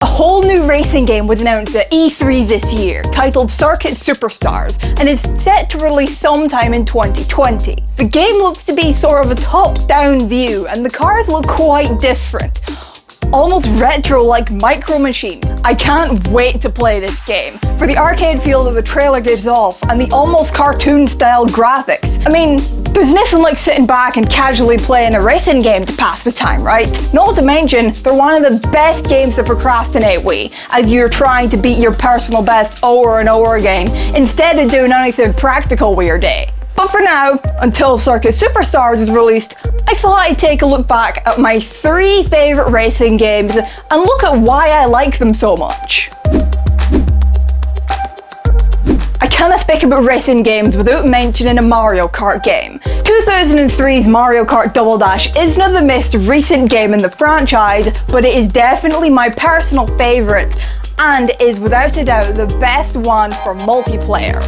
A whole new racing game was announced at E3 this year, titled Circuit Superstars, and is set to release sometime in 2020. The game looks to be sort of a top-down view, and the cars look quite different. Almost retro like Micro Machines. I can't wait to play this game, for the arcade feel that the trailer gives off, and the almost cartoon-style graphics. I mean, there's nothing like sitting back and casually playing a racing game to pass the time, right? Not to mention, they're one of the best games to procrastinate with, as you're trying to beat your personal best over and over again, instead of doing anything practical with your day. But for now, until Circuit Superstars is released, I thought I'd take a look back at my 3 favourite racing games and look at why I like them so much. I cannot speak about racing games without mentioning a Mario Kart game. 2003's Mario Kart Double Dash isn't the most recent game in the franchise, but it is definitely my personal favourite and is without a doubt the best one for multiplayer.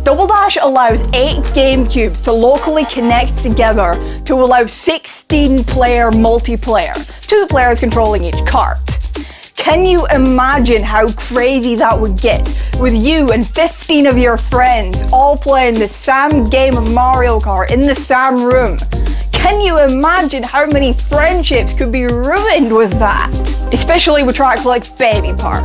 Double Dash allows 8 game cubes to locally connect together to allow 16-player multiplayer, 2 players controlling each kart. Can you imagine how crazy that would get, with you and 15 of your friends all playing the same game of Mario Kart in the same room? Can you imagine how many friendships could be ruined with that? Especially with tracks like Baby Park.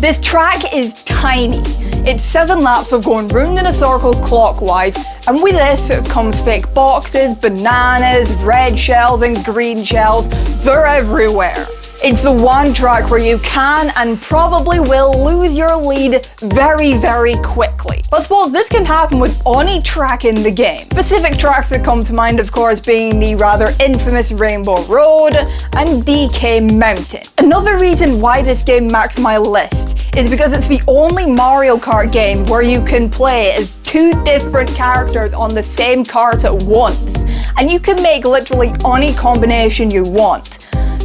This track is tiny. It's 7 laps of going round in a circle clockwise, and with this comes fake boxes, bananas, red shells and green shells. They're everywhere. It's the one track where you can and probably will lose your lead very, very quickly. But I suppose this can happen with any track in the game. Specific tracks that come to mind, of course, being the rather infamous Rainbow Road and DK Mountain. Another reason why this game makes my list is because it's the only Mario Kart game where you can play as 2 different characters on the same kart at once, and you can make literally any combination you want.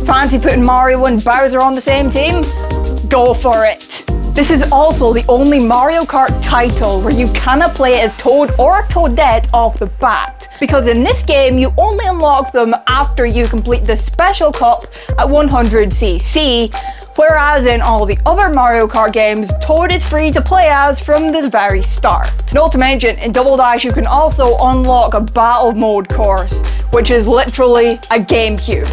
Fancy putting Mario and Bowser on the same team? Go for it! This is also the only Mario Kart title where you cannot play as Toad or Toadette off the bat, because in this game you only unlock them after you complete the Special Cup at 100cc, whereas in all the other Mario Kart games, Toad is free to play as from the very start. Not to mention, in Double Dash you can also unlock a battle mode course, which is literally a GameCube.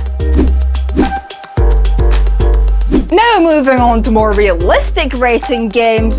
Now moving on to more realistic racing games,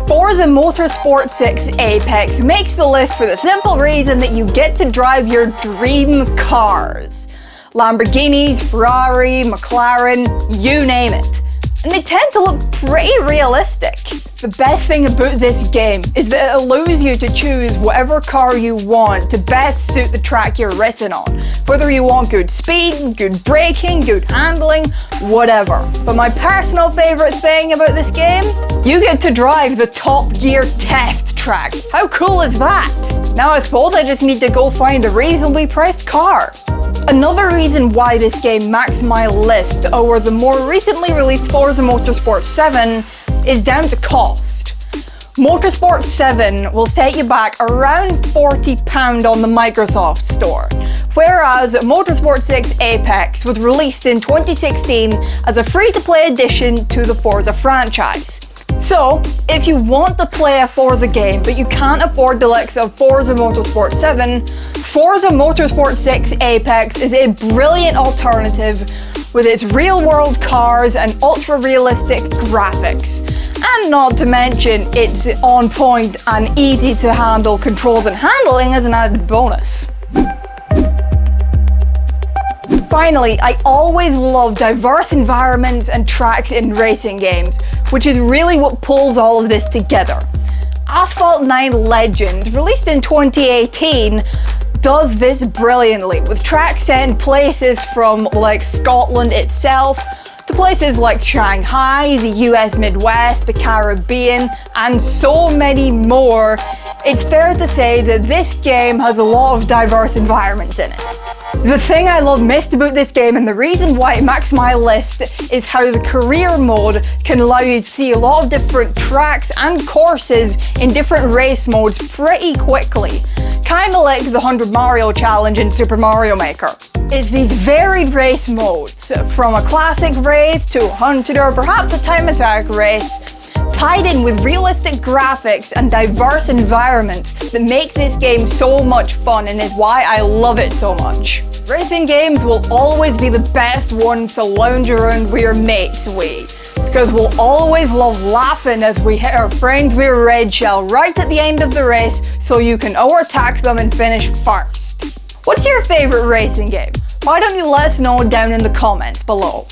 Forza Motorsport 6 Apex makes the list for the simple reason that you get to drive your dream cars. Lamborghinis, Ferrari, McLaren, you name it. And they tend to look pretty realistic. The best thing about this game is that it allows you to choose whatever car you want to best suit the track you're racing on. Whether you want good speed, good braking, good handling, whatever. But my personal favourite thing about this game? You get to drive the Top Gear test track. How cool is that? Now I suppose I just need to go find a reasonably priced car. Another reason why this game makes my list over the more recently released Forza Motorsport 7 is down to cost. Motorsport 7 will set you back around £40 on the Microsoft Store, whereas Motorsport 6 Apex was released in 2016 as a free-to-play addition to the Forza franchise. So, if you want to play a Forza game but you can't afford the likes of Forza Motorsport 7, Forza Motorsport 6 Apex is a brilliant alternative with its real-world cars and ultra-realistic graphics. And not to mention its on-point and easy-to-handle controls and handling as an added bonus. Finally, I always love diverse environments and tracks in racing games, which is really what pulls all of this together. Asphalt 9 Legends, released in 2018, does this brilliantly, with tracks set in places from like Scotland itself, to places like Shanghai, the US Midwest, the Caribbean, and so many more. It's fair to say that this game has a lot of diverse environments in it. The thing I love most about this game, and the reason why it makes my list, is how the career mode can allow you to see a lot of different tracks and courses in different race modes pretty quickly. Kinda like the 100 Mario challenge in Super Mario Maker. It's these varied race modes, from a classic race to a hunted or perhaps a time attack race, tied in with realistic graphics and diverse environments that make this game so much fun and is why I love it so much. Racing games will always be the best ones to lounge around with your mates with, because we'll always love laughing as we hit our friends with a red shell right at the end of the race so you can overtake them and finish first. What's your favourite racing game? Why don't you let us know down in the comments below?